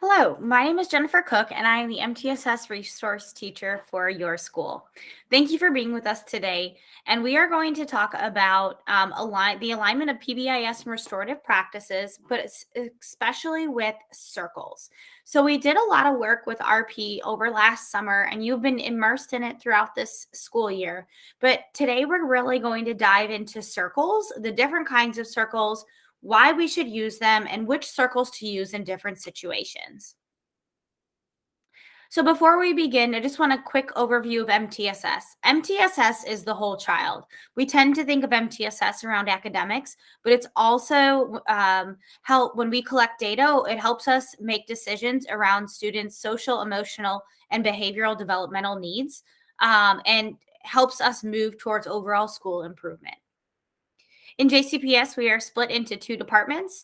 Hello, my name is Jennifer Cook, and I am the MTSS resource teacher for your school. Thank you for being with us today. And we are going to talk about the alignment of PBIS and restorative practices, but especially with circles. So, we did a lot of work with RP over last summer, and you've been immersed in it throughout this school year. But today, we're really going to dive into circles, the different kinds of circles, why we should use them, and which circles to use in different situations. So, before we begin, I just want a quick overview of MTSS. MTSS is the whole child. We tend to think of MTSS around academics, but it's also help when we collect data, it helps us make decisions around students' social, emotional, and behavioral developmental needs and helps us move towards overall school improvement. In JCPS, we are split into two departments,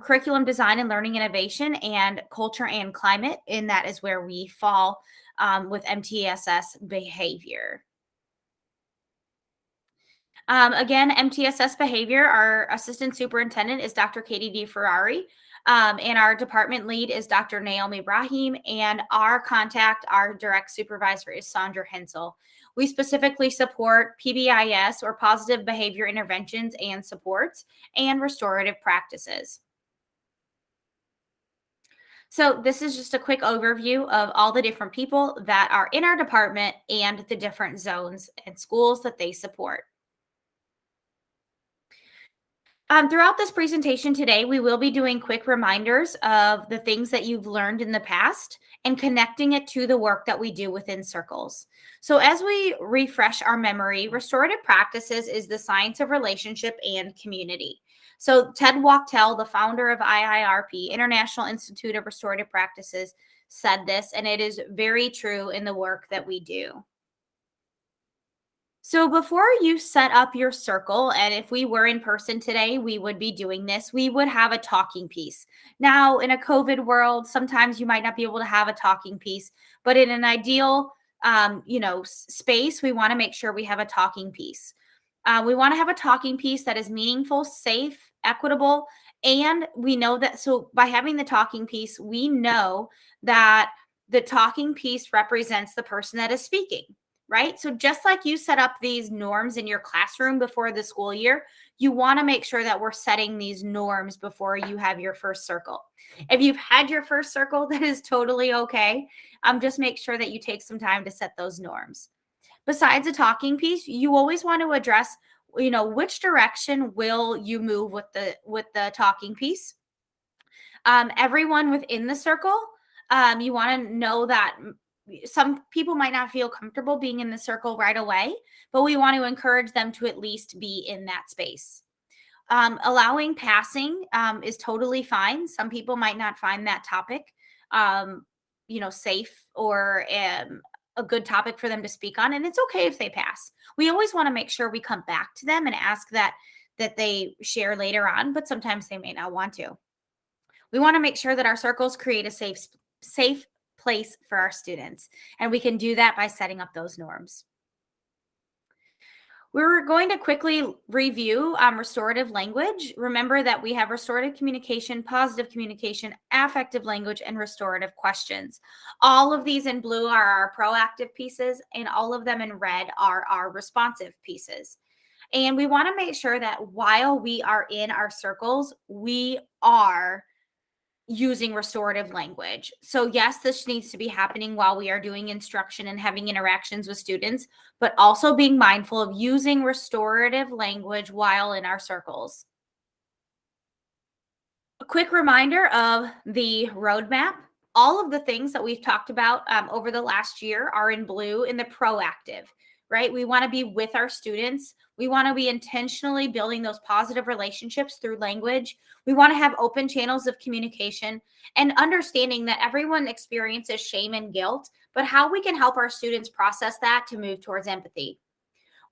curriculum design and learning innovation, and culture and climate. And that is where we fall with MTSS behavior. Again, MTSS behavior, our assistant superintendent is Dr. Katie DeFerrari. And our department lead is Dr. Naomi Ibrahim, and our contact, our direct supervisor is Sandra Hensel. We specifically support PBIS or positive behavior interventions and supports and restorative practices. So this is just a quick overview of all the different people that are in our department and the different zones and schools that they support. Throughout this presentation today, we will be doing quick reminders of the things that you've learned in the past and connecting it to the work that we do within circles. So, as we refresh our memory, restorative practices is the science of relationship and community. So, Ted Wachtell, the founder of IIRP, International Institute of Restorative Practices, said this, and it is very true in the work that we do. So before you set up your circle, and if we were in person today, we would be doing this. We would have a talking piece. Now, in a COVID world, sometimes you might not be able to have a talking piece, but in an ideal, space, we want to make sure we have a talking piece. We want to have a talking piece that is meaningful, safe, equitable, and we know that. So by having the talking piece, we know that the talking piece represents the person that is speaking, right? So just like you set up these norms in your classroom before the school year, you want to make sure that we're setting these norms before you have your first circle. If you've had your first circle, that is totally okay. Just make sure that you take some time to set those norms. Besides a talking piece, you always want to address, which direction will you move with the talking piece. Everyone within the circle, you want to know that some people might not feel comfortable being in the circle right away, but we want to encourage them to at least be in that space. Allowing passing is totally fine. Some people might not find that topic, safe or a good topic for them to speak on, and it's okay if they pass. We always want to make sure we come back to them and ask that they share later on, but sometimes they may not want to. We want to make sure that our circles create a safe place for our students, and we can do that by setting up those norms. We're going to quickly review restorative language. Remember that we have restorative communication, positive communication, affective language, and restorative questions. All of these in blue are our proactive pieces, and all of them in red are our responsive pieces. And we want to make sure that while we are in our circles, we are using restorative language. So, yes, this needs to be happening while we are doing instruction and having interactions with students, but also being mindful of using restorative language while in our circles. A quick reminder of the roadmap. All of the things that we've talked about over the last year are in blue in the proactive, right? We want to be with our students. We want to be intentionally building those positive relationships through language. We want to have open channels of communication and understanding that everyone experiences shame and guilt, but how we can help our students process that to move towards empathy.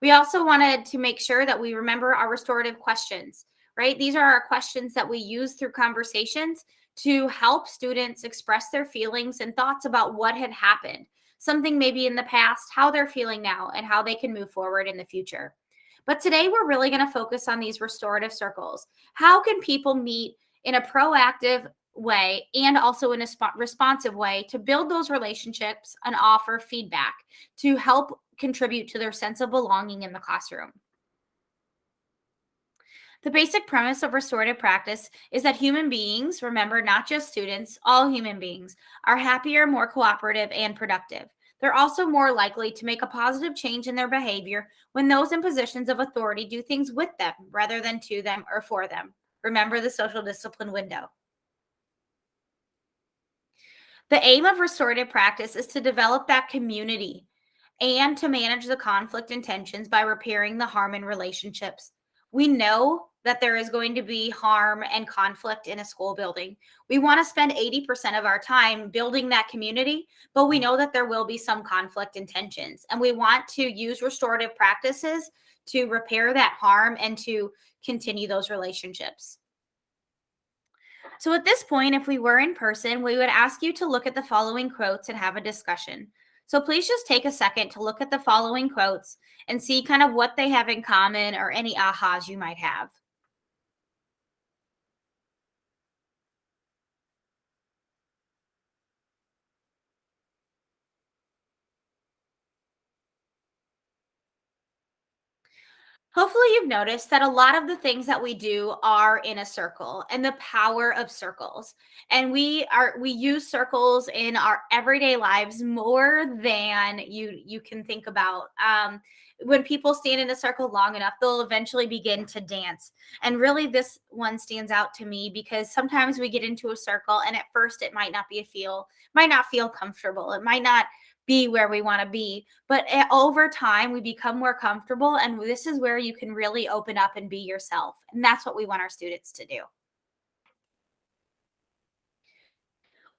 We also wanted to make sure that we remember our restorative questions, right? These are our questions that we use through conversations to help students express their feelings and thoughts about what had happened, something maybe in the past, how they're feeling now, and how they can move forward in the future. But today we're really going to focus on these restorative circles. How can people meet in a proactive way and also in a responsive way to build those relationships and offer feedback to help contribute to their sense of belonging in the classroom. The basic premise of restorative practice is that human beings, remember, not just students, all human beings, are happier, more cooperative, and productive. They're also more likely to make a positive change in their behavior when those in positions of authority do things with them rather than to them or for them. Remember the social discipline window. The aim of restorative practice is to develop that community and to manage the conflict and tensions by repairing the harm in relationships. We know that there is going to be harm and conflict in a school building. We want to spend 80% of our time building that community, but we know that there will be some conflict and tensions. And we want to use restorative practices to repair that harm and to continue those relationships. So at this point, if we were in person, we would ask you to look at the following quotes and have a discussion. So please just take a second to look at the following quotes and see kind of what they have in common or any ahas you might have. Hopefully, you've noticed that a lot of the things that we do are in a circle and the power of circles. And we use circles in our everyday lives more than you can think about. When people stand in a circle long enough, they'll eventually begin to dance. And really, this one stands out to me because sometimes we get into a circle, and at first, it might not feel comfortable. It might not be where we want to be. But over time, we become more comfortable. And this is where you can really open up and be yourself. And that's what we want our students to do.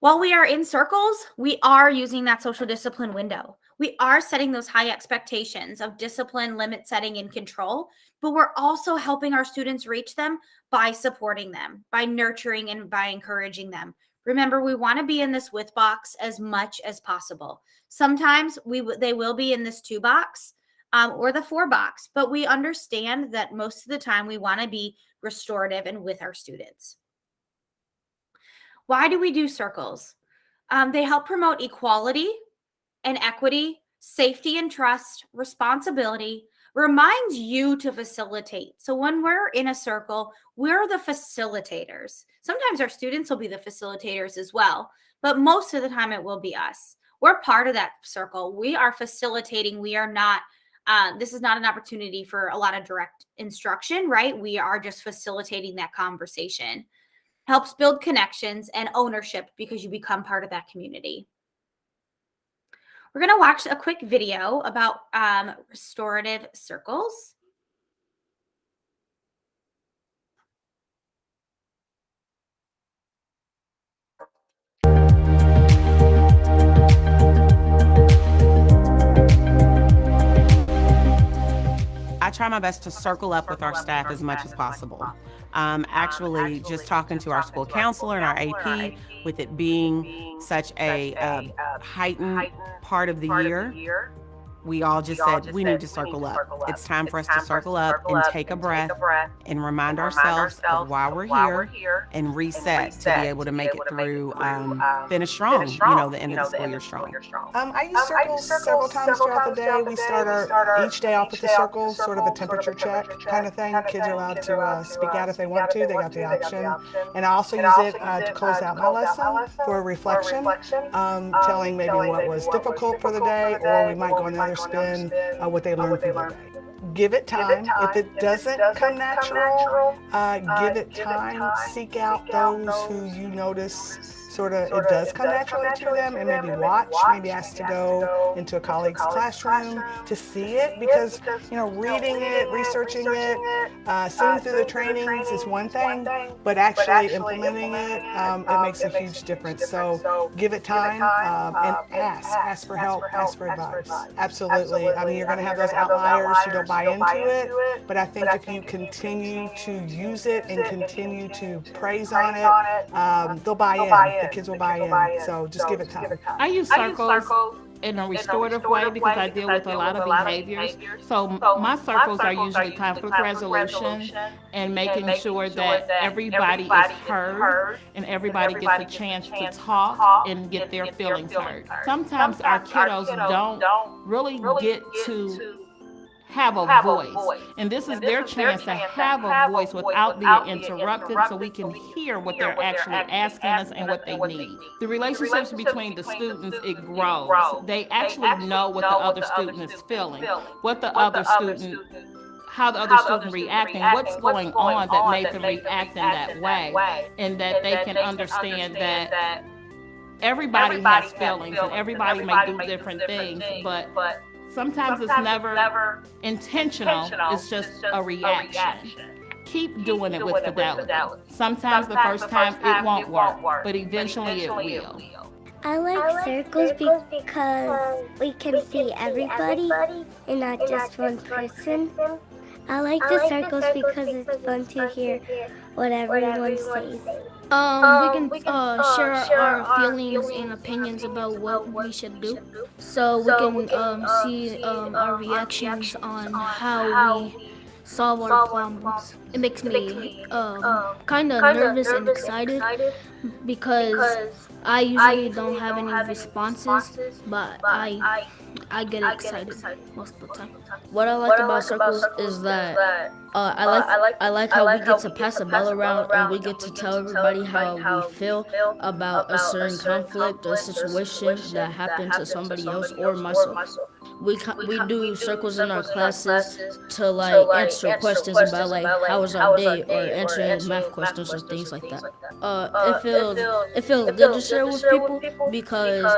While we are in circles, we are using that social discipline window. We are setting those high expectations of discipline, limit setting, and control, but we're also helping our students reach them by supporting them, by nurturing and by encouraging them. Remember, we want to be in this with box as much as possible. Sometimes they will be in this 2 box or the 4 box, but we understand that most of the time we want to be restorative and with our students. Why do we do circles? They help promote equality and equity, safety and trust, responsibility, reminds you to facilitate. So when we're in a circle, we're the facilitators. Sometimes our students will be the facilitators as well, but most of the time it will be us. We're part of that circle. We are facilitating. We are not, this is not an opportunity for a lot of direct instruction, right? We are just facilitating that conversation. Helps build connections and ownership because you become part of that community. We're going to watch a quick video about restorative circles. I try my best to circle up with our staff as much as possible. Actually, just talking to our school counselor and our AP, with it being such a heightened part of the year, we all just said we need to circle up. It's time for us to circle up and take a breath and remind ourselves of why we're here and reset to be able to make it through, finish strong, the end of the school year strong. I use circles several times throughout the day. We start each day off with a circle, sort of a temperature check kind of thing. Kids are allowed to speak out if they want to. They got the option. And I also use it to close out my lesson for reflection, telling maybe what was difficult for the day, or we might go another spin what they learned through the day. Give it time. If it doesn't come natural, give it time. Seek out those who you notice sort of it does come naturally to them, and maybe watch, maybe ask to go into a colleague's classroom to see it, because reading it, researching it, sitting through the trainings is one thing, but actually implementing it, it makes a huge difference. So give it time and ask for help, ask for advice. Absolutely. I mean, you're going to have those outliers who don't buy into it, but I think if you continue to use it and continue to praise on it, they'll buy in. The kids will buy in. So just give it time. I use circles in a restorative way because I deal with a lot of behaviors. So my circles are usually conflict resolution and making sure that everybody is heard and everybody gets a chance to talk and get their feelings heard. Sometimes our kiddos don't really get to have a voice. And this is their chance to have a voice without being interrupted so we can hear what they're actually asking us and what they need. The relationships between the students, it grows. They actually know what the other student is feeling, what the other student, how the other student reacting, what's going on that made them react in that way, and that they can understand that everybody has feelings and everybody may do different things, but sometimes it's never intentional, it's just a reaction. Keep doing it with fidelity. Sometimes the first time it won't work, but eventually it will. I like circles because we can see everybody and not just one person. I like the circles because it's fun to hear what everyone says. We can share our feelings and opinions about what we should do, so we can see our reactions on how we solve our problems. It makes me kind of nervous and excited because I usually don't have any responses, but I get excited most of the time. What I like about circles is that I like how we get to pass the ball around and we get to tell everybody how we feel about a certain conflict or situation that happened to somebody else or myself. We do circles in our classes to like answer questions about like how was our day or answering math questions or things like that. It feels good to share with people because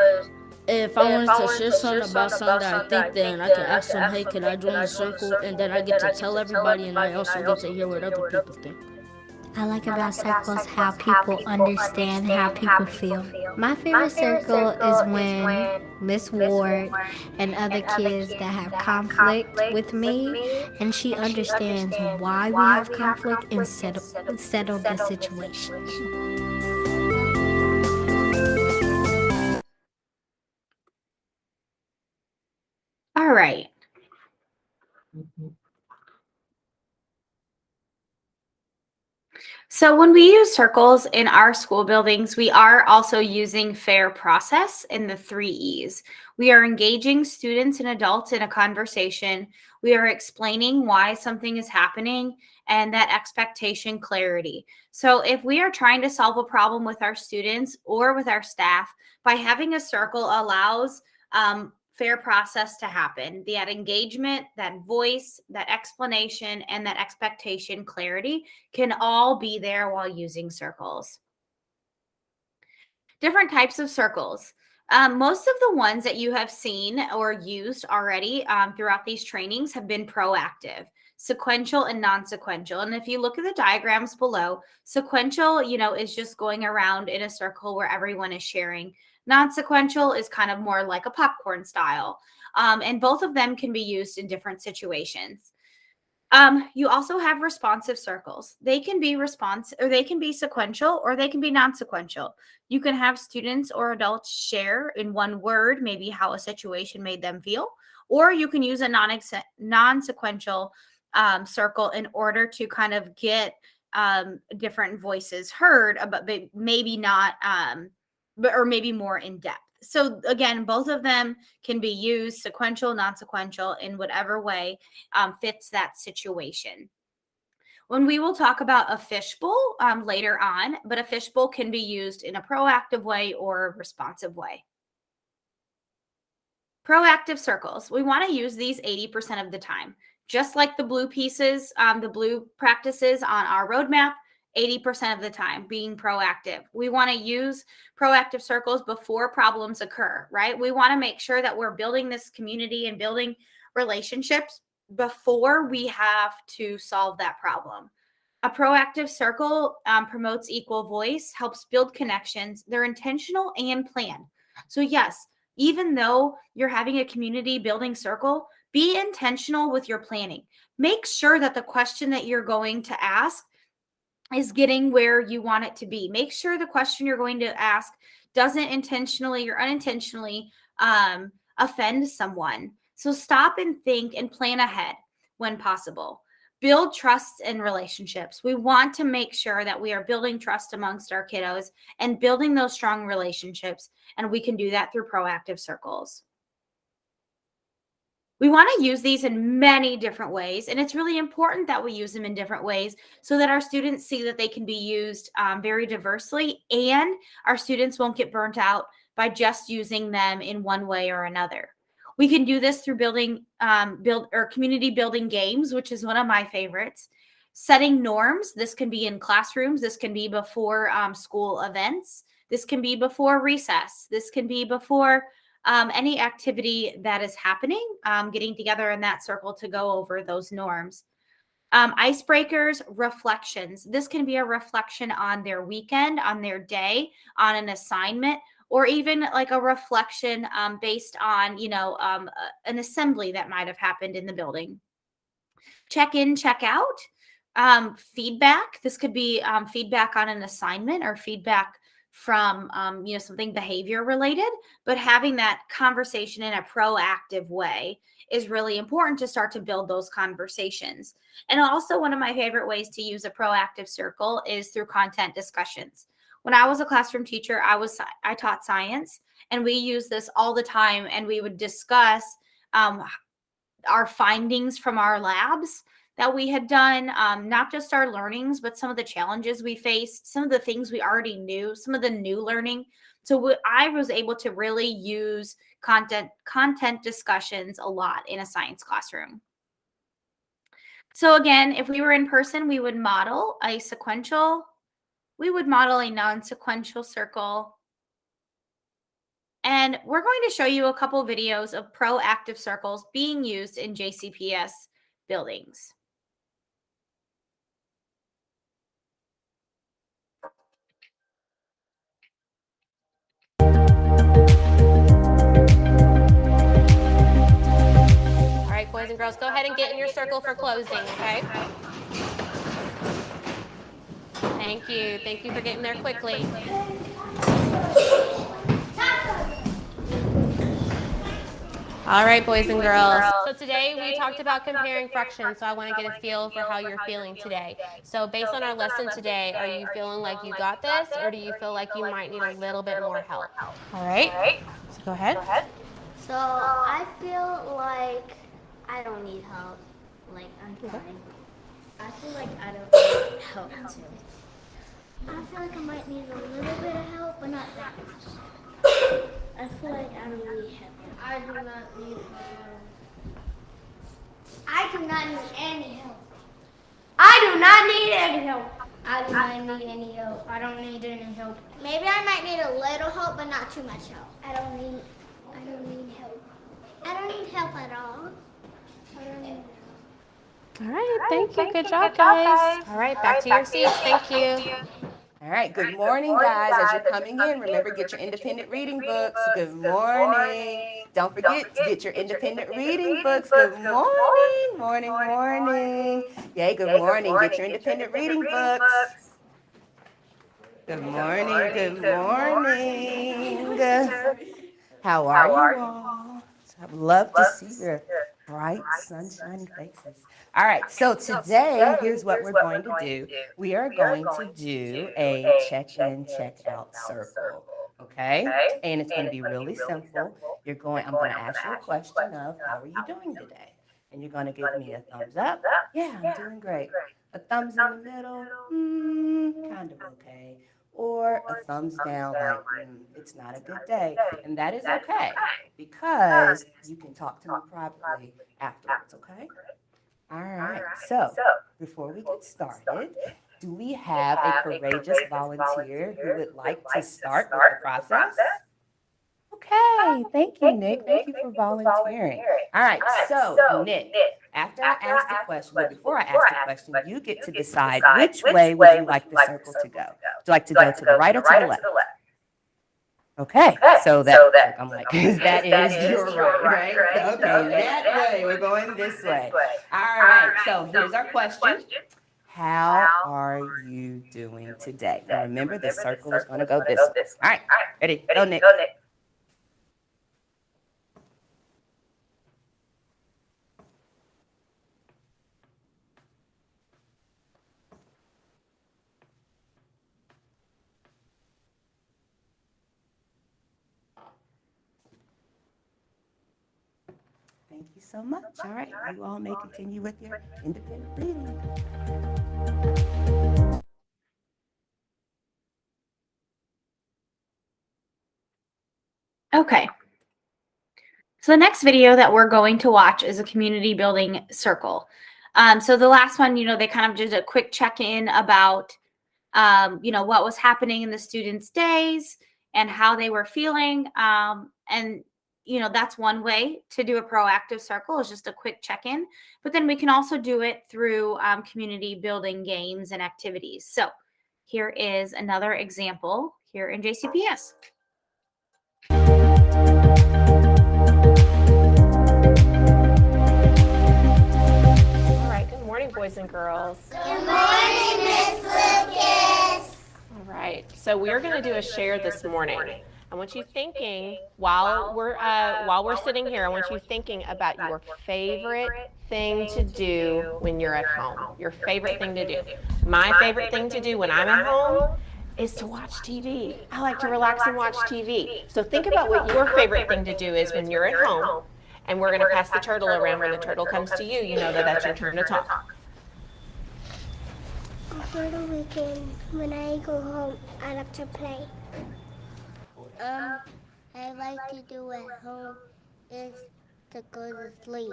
if I wanted to share something about something that I think, then I can ask them, hey, can I join the circle? And then I get to tell everybody, and I also get to hear what other people think. I like about circles how people understand how people feel. My favorite circle is when Miss Ward and other kids that have conflict with me, and she understands why we have conflict and settle the situation. All right. So when we use circles in our school buildings, we are also using fair process in the 3 E's. We are engaging students and adults in a conversation. We are explaining why something is happening and that expectation clarity. So if we are trying to solve a problem with our students or with our staff, by having a circle allows fair process to happen. That engagement, that voice, that explanation, and that expectation clarity can all be there while using circles. Different types of circles. Most of the ones that you have seen or used already throughout these trainings have been proactive, sequential and non-sequential. And if you look at the diagrams below, sequential, is just going around in a circle where everyone is sharing. Non-sequential is kind of more like a popcorn style. And both of them can be used in different situations. You also have responsive circles. They can be they can be sequential, or they can be non-sequential. You can have students or adults share in one word, maybe how a situation made them feel, or you can use a non-sequential circle in order to kind of get different voices heard, but maybe not, or maybe more in depth. So again, both of them can be used sequential, non-sequential, in whatever way fits that situation. When we will talk about a fishbowl later on, but a fishbowl can be used in a proactive way or a responsive way. Proactive circles. We want to use these 80% of the time. Just like the blue pieces, the blue practices on our roadmap, 80% of the time being proactive. We want to use proactive circles before problems occur, right? We want to make sure that we're building this community and building relationships before we have to solve that problem. A proactive circle promotes equal voice, helps build connections. They're intentional and planned. So yes, even though you're having a community building circle, be intentional with your planning. Make sure that the question that you're going to ask is getting where you want it to be. Make sure the question you're going to ask doesn't intentionally or unintentionally offend someone. So stop and think and plan ahead when possible. Build trust in relationships. We want to make sure that we are building trust amongst our kiddos and building those strong relationships. And we can do that through proactive circles. We want to use these in many different ways, and it's really important that we use them in different ways so that our students see that they can be used very diversely, and our students won't get burnt out by just using them in one way or another. We can do this through community building games, which is one of my favorites. Setting norms. This can be in classrooms. This can be before school events. This can be before recess. This can be before any activity that is happening, getting together in that circle to go over those norms. Icebreakers, reflections. This can be a reflection on their weekend, on their day, on an assignment, or even like a reflection based on, an assembly that might have happened in the building. Check in, check out. Feedback. This could be feedback on an assignment or feedback from something behavior related, but having that conversation in a proactive way is really important to start to build those conversations. And also, one of my favorite ways to use a proactive circle is through content discussions. When I was a classroom teacher, I taught science, and we used this all the time, and we would discuss our findings from our labs that we had done, not just our learnings, but some of the challenges we faced, some of the things we already knew, some of the new learning. So I was able to really use content discussions a lot in a science classroom. So again, if we were in person, we would model a non-sequential circle. And we're going to show you a couple videos of proactive circles being used in JCPS buildings. All right, boys and girls, go ahead and get in your circle for closing, okay? Thank you. Thank you for getting there quickly. All right, boys and girls. So today we talked about comparing fractions, so I want to get a feel for how you're feeling today. So based on our lesson today, are you feeling like you got this, or do you feel like you might need a little bit more help? All right, so go ahead. So I feel like I don't need help. Like, I'm fine. I feel like I don't need help too. I feel like I might need a little bit of help, but not that much. I feel like I don't need help. I do not need help. I do not need any help. I do not need any help. I do not need any help. I don't need any help. Maybe I might need a little help, but not too much help. I don't need help. I don't need help at all. I don't need help. All right, thank you. Good job, guys. All right, back to your seats. Thank you. All right, good morning, guys. As you're coming in, remember, get your independent reading books. Good morning. Don't forget to get your independent reading books. Good morning, morning. Yay, good morning. Get your independent reading books. Good morning, good morning. How are you all? I'd love to see your bright, sunshiny faces. All right, so today, here's what we're going to do. We are going to do a check-in, check-out circle, okay? And it's going to be really simple. I'm going to ask you a question of, how are you doing today? And you're going to give me a thumbs up. Yeah, I'm doing great. A thumbs in the middle, kind of okay. Or a thumbs down, like, it's not a good day. And that is okay, because you can talk to me privately afterwards, okay? All right, so before we get started, do we have a courageous volunteer who would like to start with the process? Okay, thank you, Nick. Thank you for volunteering. All right, so Nick, after I ask the question, but before I ask the question, you get to decide which way would you like the circle to go. Would you like to go to the right or to the left? Okay, so that, I'm like, that is your right? Okay, that way, we're going this way. All right, so here's our question. How are you doing today? Now remember, the circle is going to go this way. All right, ready? Go, Nick. Thank you so much. All right, you all may continue with your independent reading. Okay. So the next video that we're going to watch is a community building circle. So the last one, they kind of did a quick check-in about, what was happening in the students' days and how they were feeling. And that's one way to do a proactive circle, is just a quick check-in. But then we can also do it through community building games and activities. So here is another example here in JCPS. All right, good morning, boys and girls. Good morning, Miss Lucas. All right, so we are going to do a share this morning. I want you thinking, while we're sitting here, I want you thinking about your favorite thing to do when you're at home. Your favorite thing to do. My favorite thing to do when I'm at home is to watch TV. I like to relax and watch TV. So think about what your favorite thing to do is when you're at home, and we're going to pass the turtle around. When the turtle comes to you, you know that that's your turn to talk. For the weekend, when I go home, I like to play. I like to do at home is to go to sleep.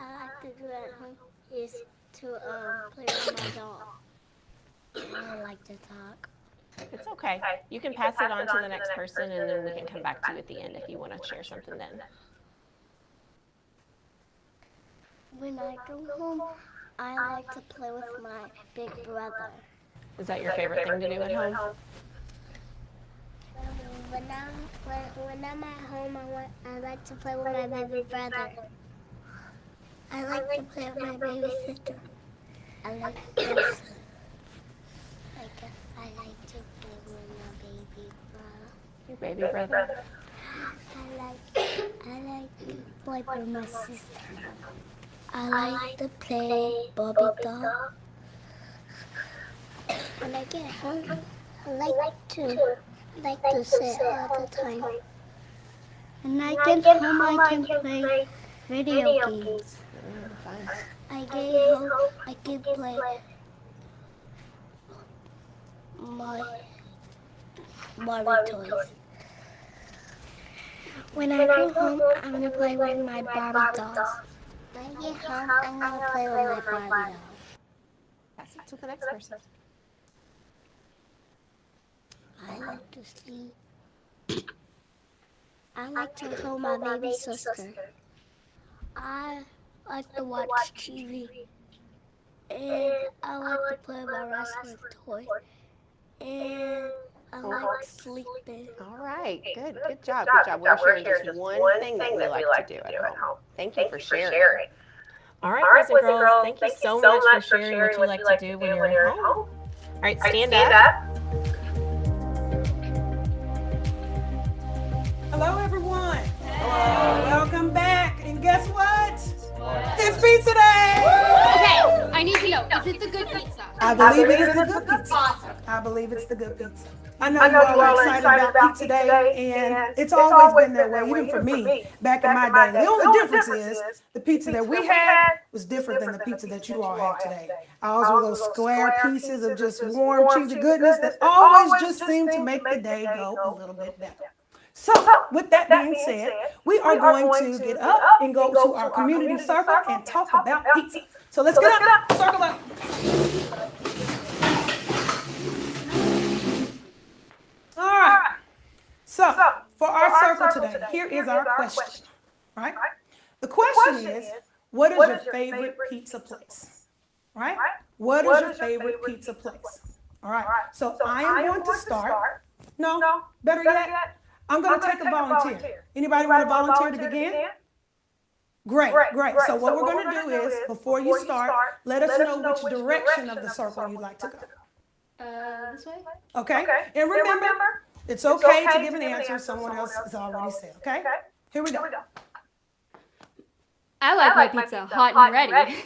I like to do at home is to play with my dog. I like to talk. It's okay. You can pass it on to the next person, and then we can come back to you at the end if you want to share something then. When I go home, I like to play with my big brother. Is that your favorite thing to do at home? When I'm at home, I like to play with my baby brother. I like to play with my baby sister. I like to play with my baby brother. Your baby brother? I like to play with my sister. I like to play Bobby doll. When I get home, I like to sit all the time. When I get home, I can play video games. I get home, I can play my toys. When I go home, I'm gonna play with my Barbie dolls. When I get home, I'm gonna play with my Barbie dolls. Pass it to the next person. I like to sleep. I like to hold my baby sister. I like to watch TV. And I like to play my wrestling toy. And I like sleeping. All right, good job, good job. We're sharing just one thing that we like to do at home. Thank you for sharing. All right, boys and girls, thank you so much for sharing what you like to do when you're at home. All right, stand up. Hello, everyone. Hello. Welcome back. And guess what? It's pizza day. Okay, I need to know, is it the good pizza? I believe it is the good pizza. Awesome. I believe it's the good pizza. I know you all are excited about pizza day, and it's always been that way, even for me, back in my day. The only difference is the pizza that we had was different than the pizza that you all have today. Ours were those square pieces of just warm, cheesy goodness that always just seem to make the day go a little bit better. So, with that being said, we are going to get up and go to our community circle and talk about pizza. So let's get up, circle up. All right. So, for our circle today, here is our question, right? The question is, what is your favorite pizza place, right? What is your favorite pizza place? All right. So, I am going to start. No, better yet, I'm going to take a volunteer. Anybody want to volunteer to begin? Great. So what we're going to do is, before you start, let us know which direction of the circle you'd like to go. This way? Okay? And remember, it's okay to give an answer someone else has already said, okay? Here we go. I like my pizza hot and ready.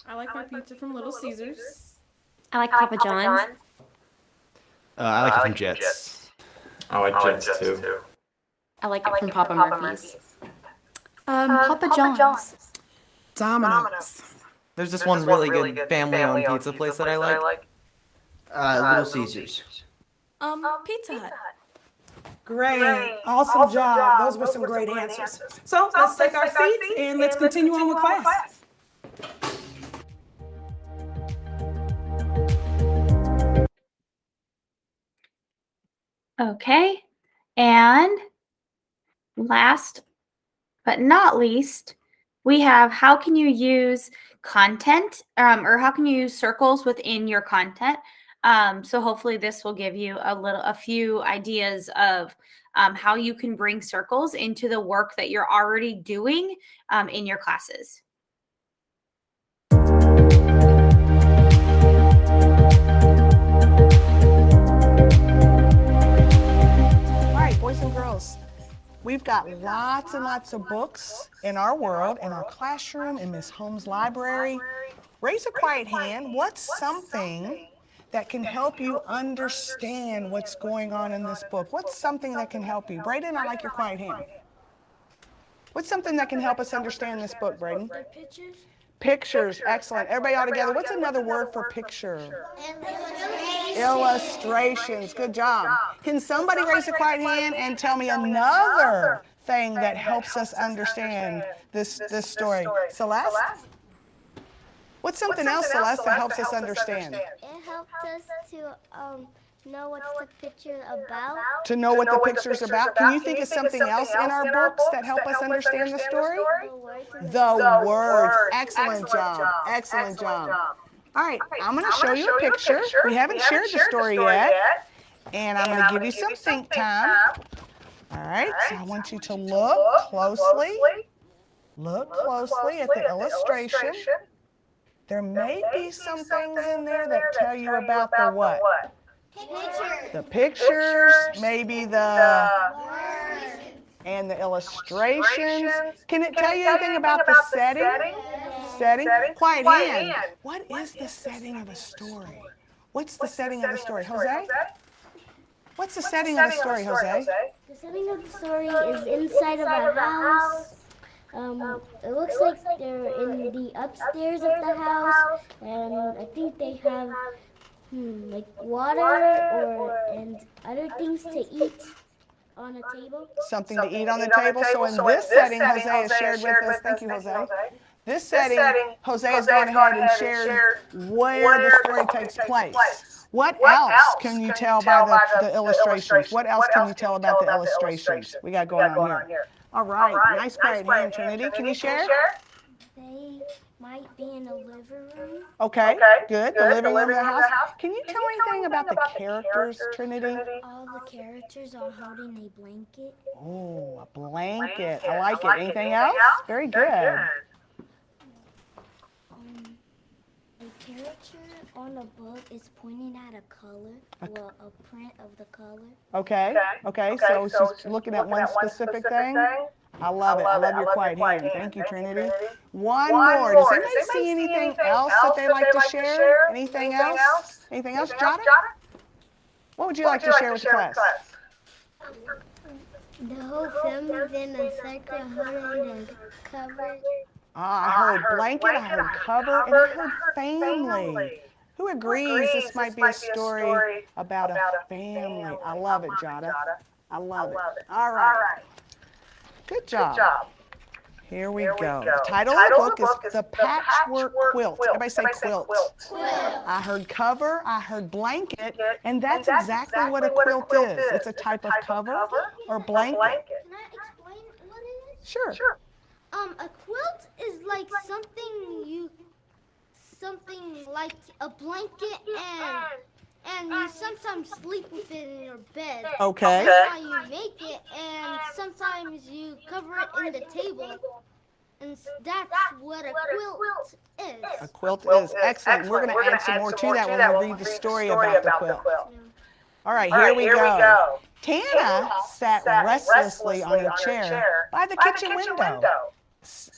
I like my pizza from Little Caesars. I like Papa John's. I like it from Jets. I like Jets too. I like it from Papa Murphy's. Papa John's. Domino's. There's this one really good family-owned pizza place that I like. Little Caesars. Pizza Hut. Great. Awesome job. Those were some great answers. So let's take our seats and let's continue on with class. Okay. And last but not least, we have how can you use content or how can you use circles within your content? So hopefully this will give you a few ideas of how you can bring circles into the work that you're already doing in your classes. All right, boys and girls, we've got lots and lots of books in our world, in our classroom, in Miss Holmes' library. Raise a quiet hand. What's something that can help you understand what's going on in this book? What's something that can help you? Braden, I like your quiet hand. What's something that can help us understand this book, Braden? Pictures. Pictures, excellent. Everybody all together. What's another word for picture? Illustrations, good job. Can somebody raise a quiet hand and tell me another thing that helps us understand this story? Celeste? What's something else, Celeste, that helps us understand? It helped us to know what the picture about. To know what the picture's about? Can you think of something else in our books that help us understand the story? The words. Excellent job. Excellent job. All right, I'm going to show you a picture. We haven't shared the story yet, and I'm going to give you some think time. All right, so I want you to look closely. Look closely at the illustration. There may be some things in there that tell you about the what? The pictures, maybe the and the illustrations. Can it tell you anything about the setting? Setting? Quiet hand. What is the setting of a story? What's the setting of the story? Jose? What's the setting of the story, Jose? The setting of the story is inside of a house. It looks like they're in the upstairs of the house, and I think they have like water and other things to eat on a table. Something to eat on the table. So in this setting, Jose has shared with us, thank you, Jose. This setting, Jose has gone ahead and shared where the story takes place. What else can you tell by the illustrations? What else can you tell about the illustrations we got going on here? All right, nice quiet hand, Trinity. Can you share? They might be in a living room. Okay, good. The living room of the house. Can you tell anything about the characters, Trinity? All the characters are holding a blanket. Oh, a blanket. I like it. Anything else? Very good. A character on a book is pointing at a color, well, a print of the color. Okay, so she's looking at one specific thing. I love it. I love your quiet hand. Thank you, Trinity. One more. Does anybody see anything else that they like to share? Anything else? Anything else, Jada? What would you like to share with the class? The whole family's in a circle holding the cover. I heard blanket, I heard cover, and I heard family. Who agrees this might be a story about a family? I love it, Jada. I love it. All right. Good job. Here we go. The title of the book is The Patchwork Quilt. Everybody say quilt. I heard cover, I heard blanket, and that's exactly what a quilt is. It's a type of cover or blanket. Can I explain what it is? Sure. A quilt is like something like a blanket, and you sometimes sleep with it in your bed. Okay. That's how you make it, and sometimes you cover it in the table, and that's what a quilt is. A quilt is excellent. We're going to add some more to that when we read the story about the quilt. All right, here we go. Tana sat restlessly on a chair by the kitchen window.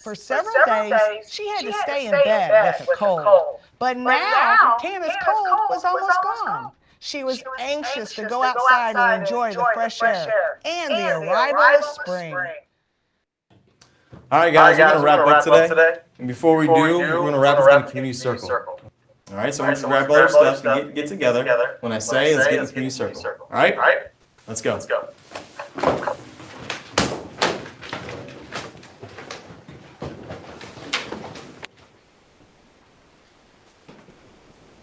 For several days, she had to stay in bed with a cold. But now, Tana's cold was almost gone. She was anxious to go outside and enjoy the fresh air and the arrival of spring. All right, guys, we're gonna wrap up today. And before we do, we're gonna wrap this in a community circle. All right, so once you grab all your stuff and get together, when I say, let's get in the community circle. All right? Let's go.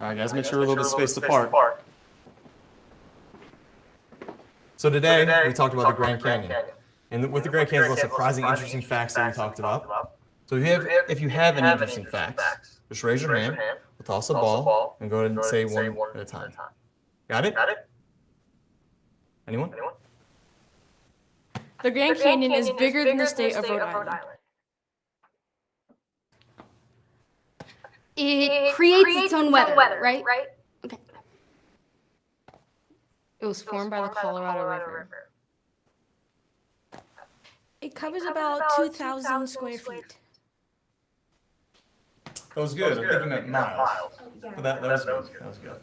All right, guys, make sure we're a little bit spaced apart. So today, we talked about the Grand Canyon. And with the Grand Canyon, lots of surprising, interesting facts that we talked about. So if you have any interesting facts, just raise your hand. We'll toss a ball and go ahead and say one at a time. Got it? Anyone? The Grand Canyon is bigger than the state of Rhode Island. It creates its own weather, right? Okay. It was formed by the Colorado River. It covers about 2,000 square feet. That was good. I think you meant miles. But that was good. That was good.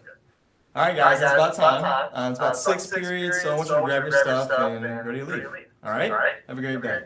All right, guys, it's about time. It's about 6 periods, so I want you to grab your stuff and ready to leave. All right? Have a great day.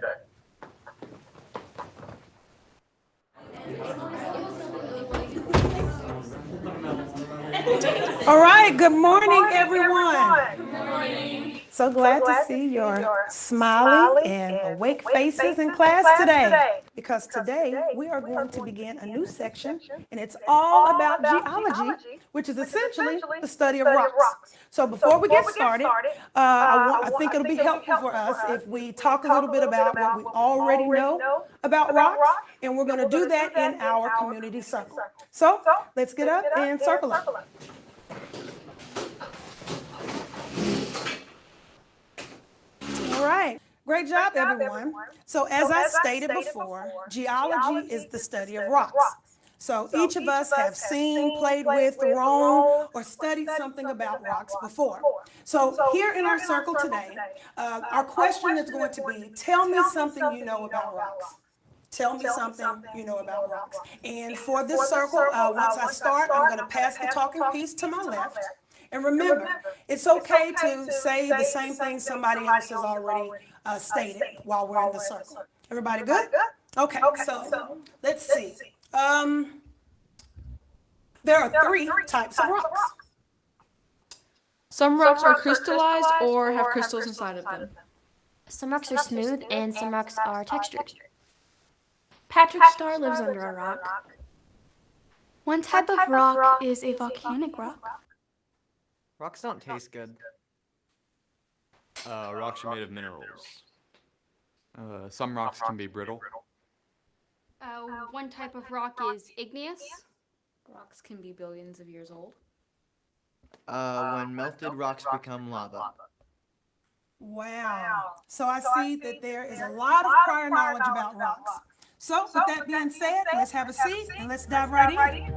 All right, good morning, everyone. So glad to see your smiling and awake faces in class today, because today we are going to begin a new section, and it's all about geology, which is essentially the study of rocks. So before we get started, I think it'll be helpful for us if we talk a little bit about what we already know about rocks, and we're going to do that in our community circle. So let's get up and circle up. All right. Great job, everyone. So as I stated before, geology is the study of rocks. So each of us have seen, played with, thrown, or studied something about rocks before. So here in our circle today, our question is going to be, tell me something you know about rocks. Tell me something you know about rocks. And for this circle, once I start, I'm going to pass the talking piece to my left. And remember, it's okay to say the same thing somebody else has already stated while we're in the circle. Everybody good? Okay, so let's see. There are 3 types of rocks. Some rocks are crystallized or have crystals inside of them. Some rocks are smooth and some rocks are textured. Patrick Star lives under a rock. One type of rock is a volcanic rock. Rocks don't taste good. Rocks are made of minerals. Some rocks can be brittle. One type of rock is igneous. Rocks can be billions of years old. When melted rocks become lava. Wow. So I see that there is a lot of prior knowledge about rocks. So with that being said, let's have a seat and let's dive right in.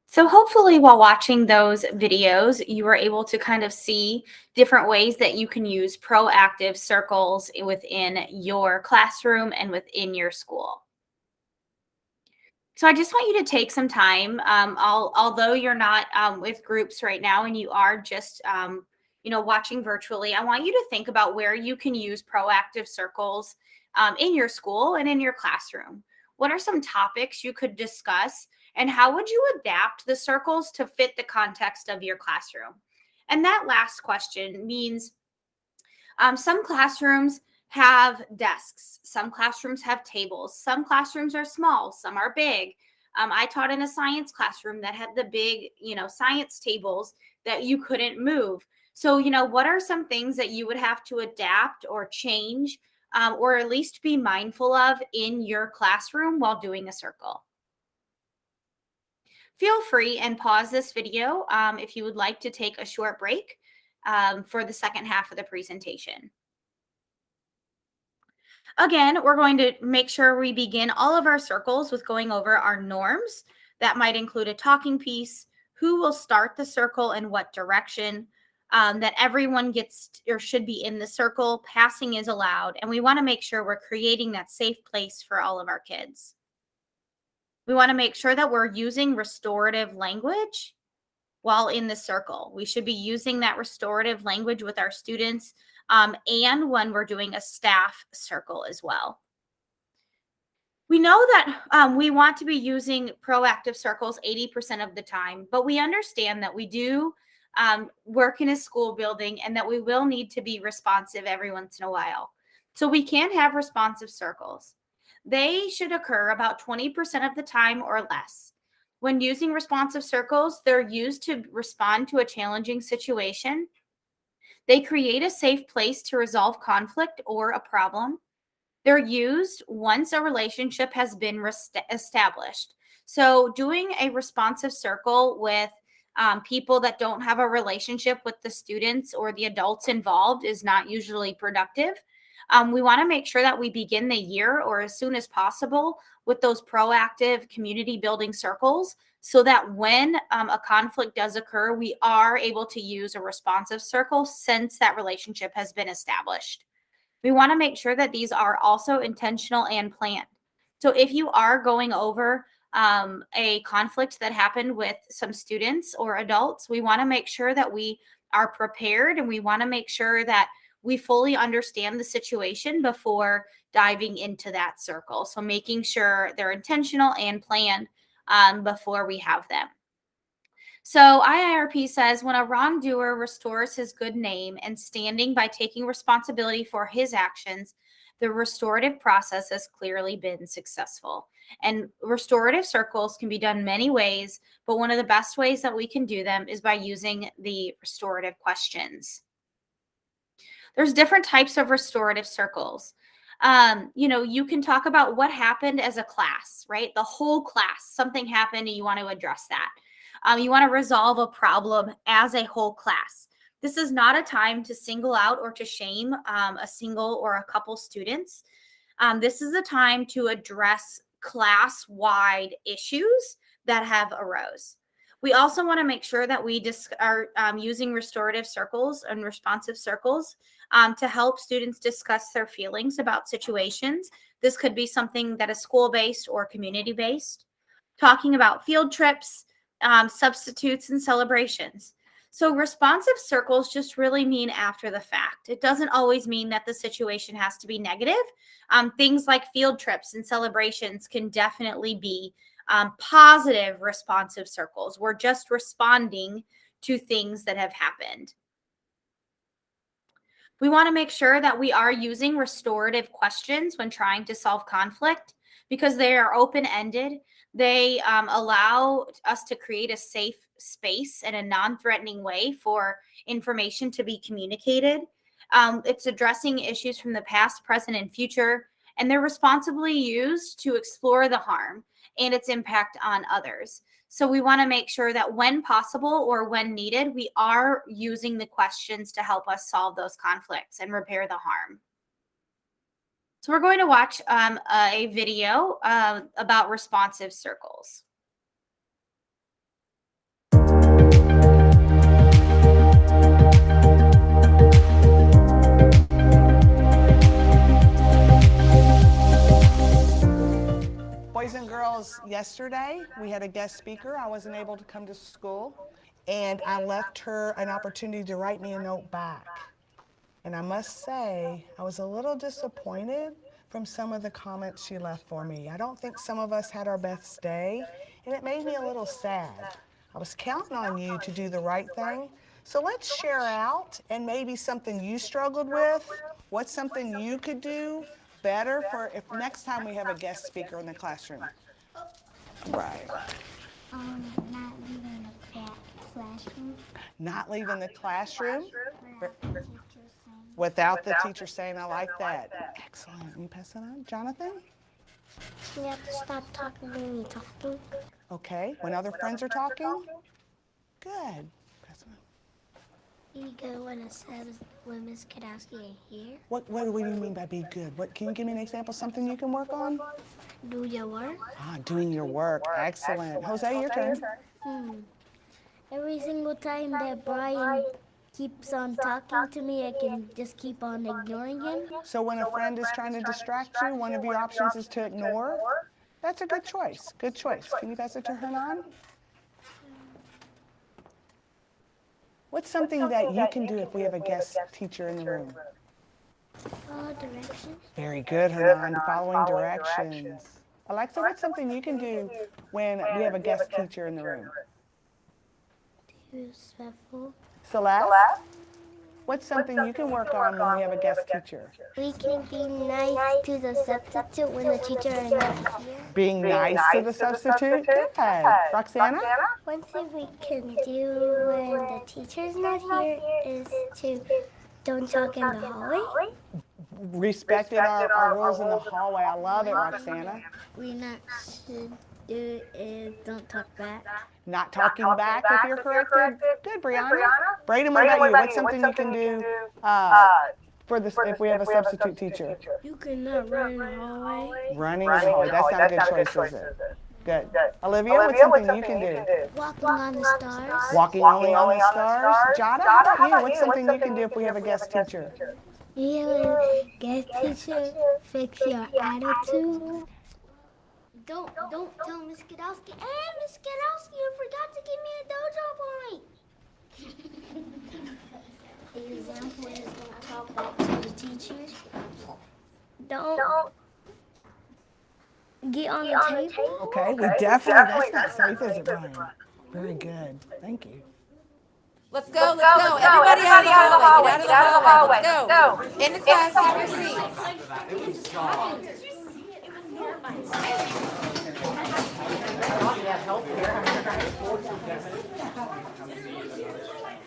So hopefully while watching those videos, you were able to kind of see different ways that you can use proactive circles within your classroom and within your school. So I just want you to take some time, although you're not with groups right now and you are just watching virtually, I want you to think about where you can use proactive circles in your school and in your classroom. What are some topics you could discuss? And how would you adapt the circles to fit the context of your classroom? And that last question means some classrooms have desks. Some classrooms have tables. Some classrooms are small. Some are big. I taught in a science classroom that had the big, science tables that you couldn't move. So, what are some things that you would have to adapt or change or at least be mindful of in your classroom while doing a circle? Feel free and pause this video if you would like to take a short break for the second half of the presentation. Again, we're going to make sure we begin all of our circles with going over our norms. That might include a talking piece, who will start the circle and what direction, that everyone gets or should be in the circle, passing is allowed, and we want to make sure we're creating that safe place for all of our kids. We want to make sure that we're using restorative language while in the circle. We should be using that restorative language with our students and when we're doing a staff circle as well. We know that we want to be using proactive circles 80% of the time, but we understand that we do work in a school building and that we will need to be responsive every once in a while. So we can have responsive circles. They should occur about 20% of the time or less. When using responsive circles, they're used to respond to a challenging situation. They create a safe place to resolve conflict or a problem. They're used once a relationship has been established. So doing a responsive circle with people that don't have a relationship with the students or the adults involved is not usually productive. We want to make sure that we begin the year or as soon as possible with those proactive community building circles so that when a conflict does occur, we are able to use a responsive circle since that relationship has been established. We want to make sure that these are also intentional and planned. So if you are going over a conflict that happened with some students or adults, we want to make sure that we are prepared and we want to make sure that we fully understand the situation before diving into that circle. So making sure they're intentional and planned before we have them. So IIRP says when a wrongdoer restores his good name and standing by taking responsibility for his actions, the restorative process has clearly been successful. And restorative circles can be done many ways, but one of the best ways that we can do them is by using the restorative questions. There's different types of restorative circles. You can talk about what happened as a class, right? The whole class, something happened and you want to address that. You want to resolve a problem as a whole class. This is not a time to single out or to shame a single or a couple students. This is a time to address class-wide issues that have arose. We also want to make sure that we are using restorative circles and responsive circles to help students discuss their feelings about situations. This could be something that is school-based or community-based. Talking about field trips, substitutes, and celebrations. So responsive circles just really mean after the fact. It doesn't always mean that the situation has to be negative. Things like field trips and celebrations can definitely be positive responsive circles. We're just responding to things that have happened. We want to make sure that we are using restorative questions when trying to solve conflict because they are open-ended. They allow us to create a safe space and a non-threatening way for information to be communicated. It's addressing issues from the past, present, and future, and they're responsibly used to explore the harm and its impact on others. So we want to make sure that when possible or when needed, we are using the questions to help us solve those conflicts and repair the harm. So we're going to watch a video about responsive circles. Boys and girls, yesterday we had a guest speaker. I wasn't able to come to school, and I left her an opportunity to write me a note back. And I must say, I was a little disappointed from some of the comments she left for me. I don't think some of us had our best day, and it made me a little sad. I was counting on you to do the right thing. So let's share out and maybe something you struggled with, what's something you could do better for if next time we have a guest speaker in the classroom. Right. Not leaving the classroom. Not leaving the classroom without the teacher saying, I like that. Excellent. You pass it on. Jonathan? You have to stop talking when you're talking. Okay. When other friends are talking? Good. Pass it on. You go when it says when Miss Kadowski ain't here. What do you mean by be good? Can you give me an example, something you can work on? Do your work. Doing your work. Excellent. Jose, your turn. Every single time that Brian keeps on talking to me, I can just keep on ignoring him. So when a friend is trying to distract you, one of your options is to ignore? That's a good choice. Good choice. Can you pass it to Hernan? What's something that you can do if we have a guest teacher in the room? Directions. Very good, Hernan. Following directions. Alexa, what's something you can do when we have a guest teacher in the room? Be respectful. Celeste, what's something you can work on when we have a guest teacher? We can be nice to the substitute when the teacher is not here. Being nice to the substitute? Good. Roxana? One thing we can do when the teacher's not here is to don't talk in the hallway. Respected our rules in the hallway. I love it, Roxana. We not should do is don't talk back. Not talking back if you're corrected. Good, Brianna. Braden, what about you? What's something you can do if we have a substitute teacher? You cannot run in the hallway. Running in the hallway. That's not a good choice, is it? Good. Olivia, what's something you can do? Walking on the stars. Walking only on the stars. Jada, how about you? What's something you can do if we have a guest teacher? You guest teacher, fix your attitude. Don't tell Miss Gadowski, hey, Miss Gadowski, you forgot to give me a dojo point. The example is don't talk back to the teacher. Don't get on the table. Okay, we definitely, that's not safe, is it, Brian? Very good. Thank you. Let's go. Everybody out of the hallway. Get out of the hallway. Let's go. In the class, have your seats.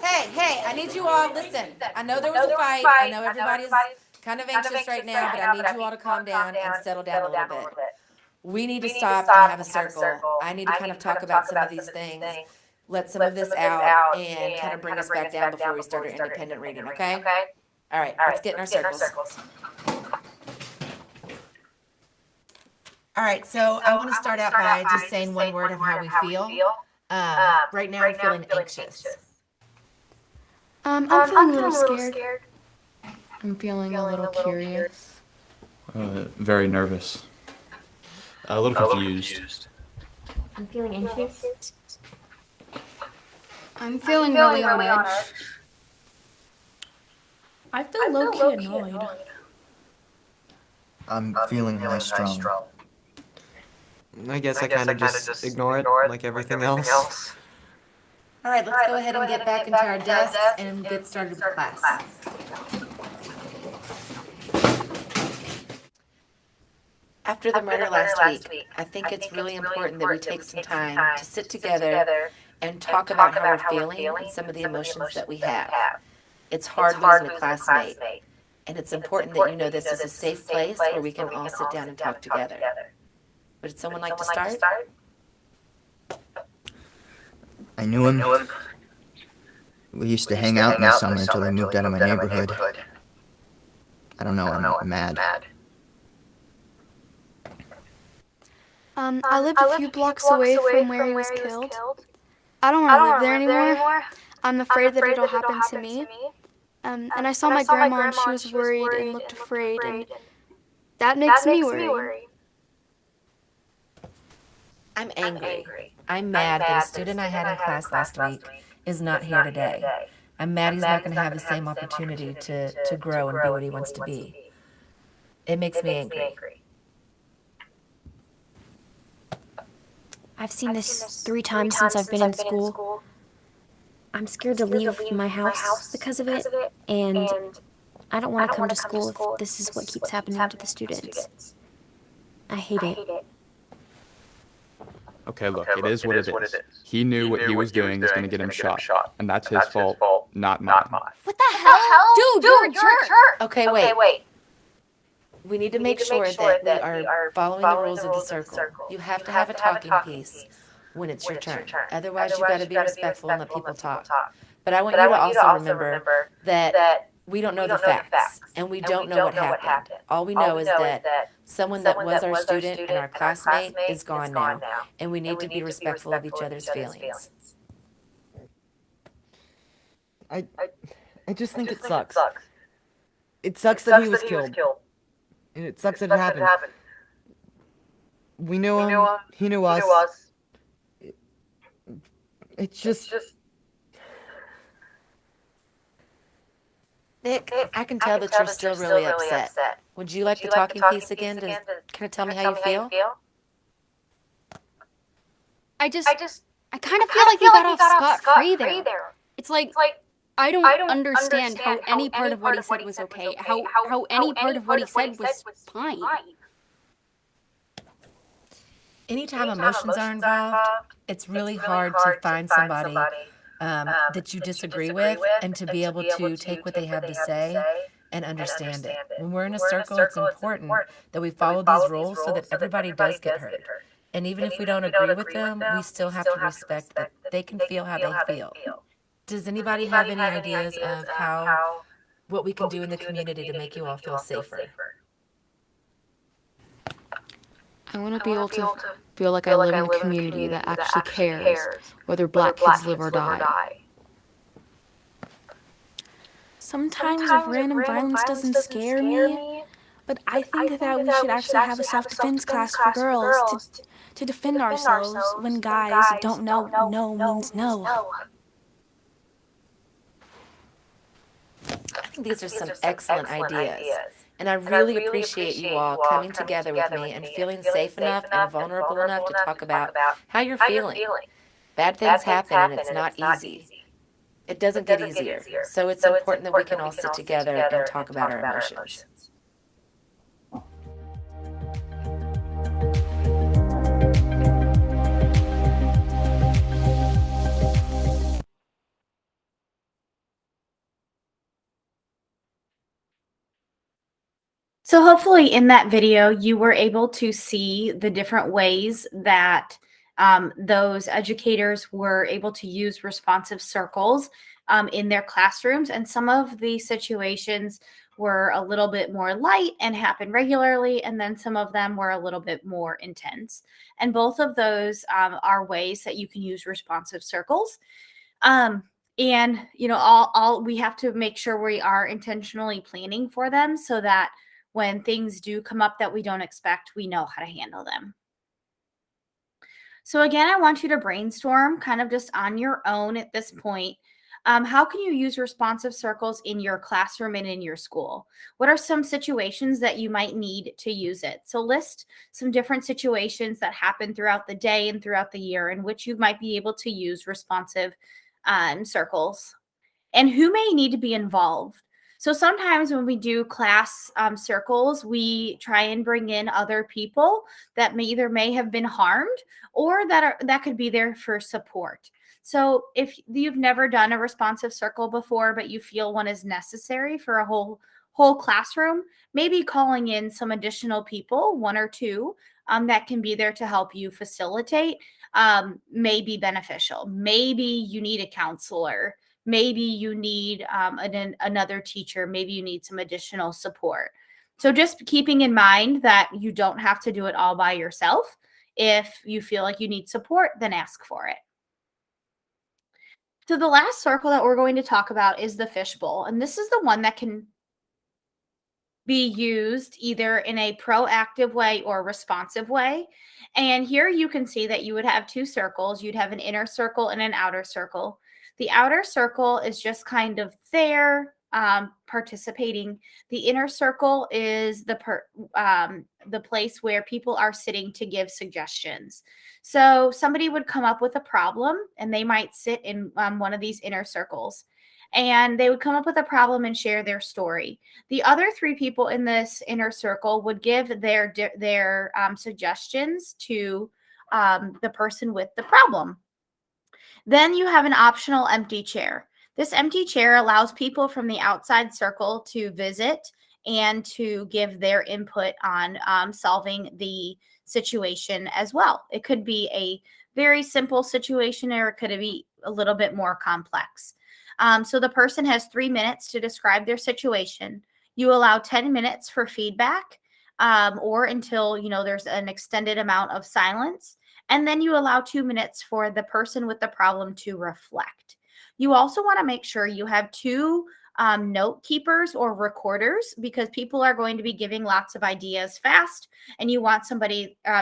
Hey, I need you all, listen. I know there was a fight. I know everybody's kind of anxious right now, but I need you all to calm down and settle down a little bit. We need to stop and have a circle. I need to kind of talk about some of these things. Let some of this out and kind of bring us back down before we start our independent reading, okay? All right, let's get in our circles. All right, so I want to start out by just saying one word of how we feel. Right now I'm feeling anxious. I'm feeling a little scared. I'm feeling a little curious. Very nervous. A little confused. I'm feeling anxious. I'm feeling really on edge. I feel low-key annoyed. I'm feeling high strung. I guess I kind of just ignore it like everything else. All right, let's go ahead and get back into our desks and get started with class. After the murder last week, I think it's really important that we take some time to sit together and talk about how we're feeling and some of the emotions that we have. It's hard losing a classmate, and it's important that you know this is a safe place where we can all sit down and talk together. Would someone like to start? I knew him. We used to hang out in the summer until he moved out of my neighborhood. I don't know, I'm mad. I lived a few blocks away from where he was killed. I don't want to live there anymore. I'm afraid that it'll happen to me. And I saw my grandma and she was worried and looked afraid, and that makes me worry. I'm angry. I'm mad that a student I had in class last week is not here today. I'm mad he's not going to have the same opportunity to grow and be what he wants to be. It makes me angry. I've seen this 3 times since I've been in school. I'm scared to leave my house because of it, and I don't want to come to school if this is what keeps happening to the students. I hate it. Okay, look, it is what it is. He knew what he was doing was going to get him shot, and that's his fault, not mine. What the hell? Dude, you're a jerk! Okay, wait. We need to make sure that we are following the rules of the circle. You have to have a talking piece when it's your turn. Otherwise, you got to be respectful and let people talk. But I want you to also remember that we don't know the facts, and we don't know what happened. All we know is that someone that was our student and our classmate is gone now, and we need to be respectful of each other's feelings. I just think it sucks. It sucks that he was killed. And it sucks that it happened. We knew him. He knew us. It's just... Vic, I can tell that you're still really upset. Would you like the talking piece again to kind of tell me how you feel? I kind of feel like you got off scot-free there. It's like, I don't understand how any part of what he said was okay, how any part of what he said was fine. Anytime emotions are involved, it's really hard to find somebody that you disagree with and to be able to take what they have to say and understand it. When we're in a circle, it's important that we follow these rules so that everybody does get heard. And even if we don't agree with them, we still have to respect that they can feel how they feel. Does anybody have any ideas of what we can do in the community to make you all feel safer? I want to be able to feel like I live in a community that actually cares whether Black kids live or die. Sometimes random violence doesn't scare me, but I think that we should actually have a self-defense class for girls to defend ourselves when guys don't know no means no. I think these are some excellent ideas. And I really appreciate you all coming together with me and feeling safe enough and vulnerable enough to talk about how you're feeling. Bad things happen and it's not easy. It doesn't get easier. So it's important that we can all sit together and talk about our emotions. So hopefully in that video, you were able to see the different ways that those educators were able to use responsive circles in their classrooms. And some of the situations were a little bit more light and happened regularly. And then some of them were a little bit more intense. And both of those are ways that you can use responsive circles. And all we have to make sure we are intentionally planning for them so that when things do come up that we don't expect, we know how to handle them. So again, I want you to brainstorm kind of just on your own at this point. How can you use responsive circles in your classroom and in your school? What are some situations that you might need to use it? So list some different situations that happen throughout the day and throughout the year in which you might be able to use responsive circles. And who may need to be involved? So sometimes when we do class circles, we try and bring in other people that may have been harmed or that could be there for support. So if you've never done a responsive circle before, but you feel one is necessary for a whole classroom, maybe calling in some additional people, one or two, that can be there to help you facilitate may be beneficial. Maybe you need a counselor. Maybe you need another teacher. Maybe you need some additional support. So just keeping in mind that you don't have to do it all by yourself. If you feel like you need support, then ask for it. So the last circle that we're going to talk about is the fishbowl. And this is the one that can be used either in a proactive way or responsive way. And here you can see that you would have two circles. You'd have an inner circle and an outer circle. The outer circle is just kind of there participating. The inner circle is the place where people are sitting to give suggestions. So somebody would come up with a problem and they might sit in one of these inner circles and they would come up with a problem and share their story. The other three people in this inner circle would give their suggestions to the person with the problem. Then you have an optional empty chair. This empty chair allows people from the outside circle to visit and to give their input on solving the situation as well. It could be a very simple situation or it could be a little bit more complex. So the person has 3 minutes to describe their situation. You allow 10 minutes for feedback or until there's an extended amount of silence. And then you allow 2 minutes for the person with the problem to reflect. You also want to make sure you have two note keepers or recorders because people are going to be giving lots of ideas fast. And you want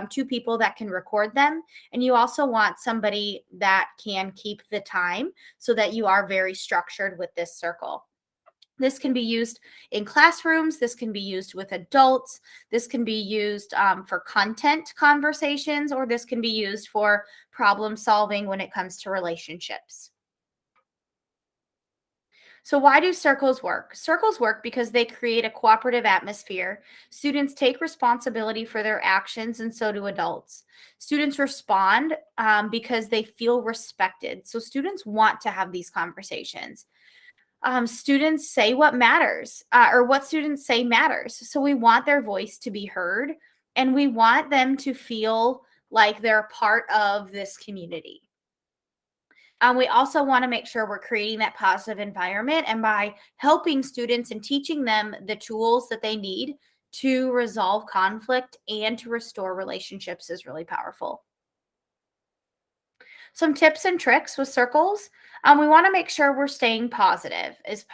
two people that can record them. And you also want somebody that can keep the time so that you are very structured with this circle. This can be used in classrooms. This can be used with adults. This can be used for content conversations, or this can be used for problem solving when it comes to relationships. So why do circles work? Circles work because they create a cooperative atmosphere. Students take responsibility for their actions, and so do adults. Students respond because they feel respected. So students want to have these conversations. Students say what matters, or what students say matters. So we want their voice to be heard, and we want them to feel like they're part of this community. We also want to make sure we're creating that positive environment, and by helping students and teaching them the tools that they need to resolve conflict and to restore relationships is really powerful. Some tips and tricks with circles. We want to make sure we're staying positive as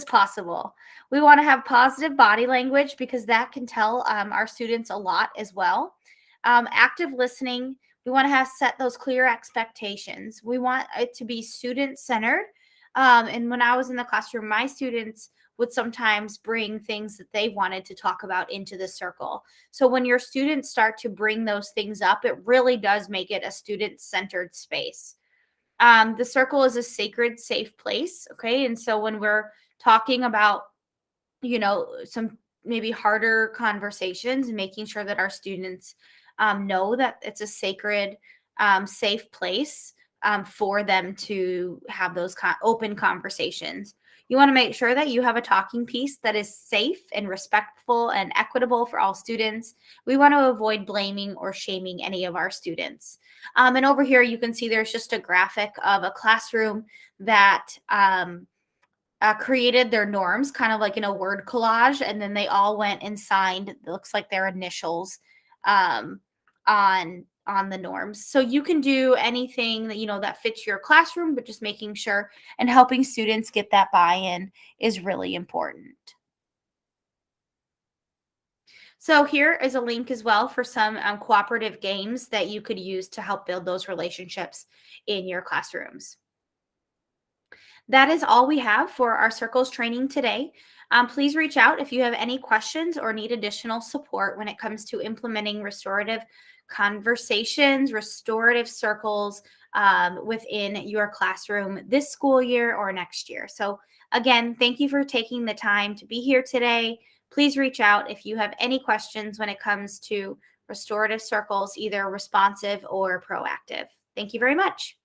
possible. We want to have positive body language because that can tell our students a lot as well. Active listening. We want to set those clear expectations. We want it to be student-centered. And when I was in the classroom, my students would sometimes bring things that they wanted to talk about into the circle. So when your students start to bring those things up, it really does make it a student-centered space. The circle is a sacred, safe place, okay? And so when we're talking about, some maybe harder conversations, and making sure that our students know that it's a sacred, safe place for them to have those open conversations. You want to make sure that you have a talking piece that is safe and respectful and equitable for all students. We want to avoid blaming or shaming any of our students. And over here, you can see there's just a graphic of a classroom that created their norms, kind of like in a word collage, and then they all went and signed, it looks like their initials on the norms. So you can do anything that that fits your classroom, but just making sure and helping students get that buy-in is really important. So here is a link as well for some cooperative games that you could use to help build those relationships in your classrooms. That is all we have for our circles training today. Please reach out if you have any questions or need additional support when it comes to implementing restorative conversations, restorative circles within your classroom this school year or next year. So again, thank you for taking the time to be here today. Please reach out if you have any questions when it comes to restorative circles, either responsive or proactive. Thank you very much.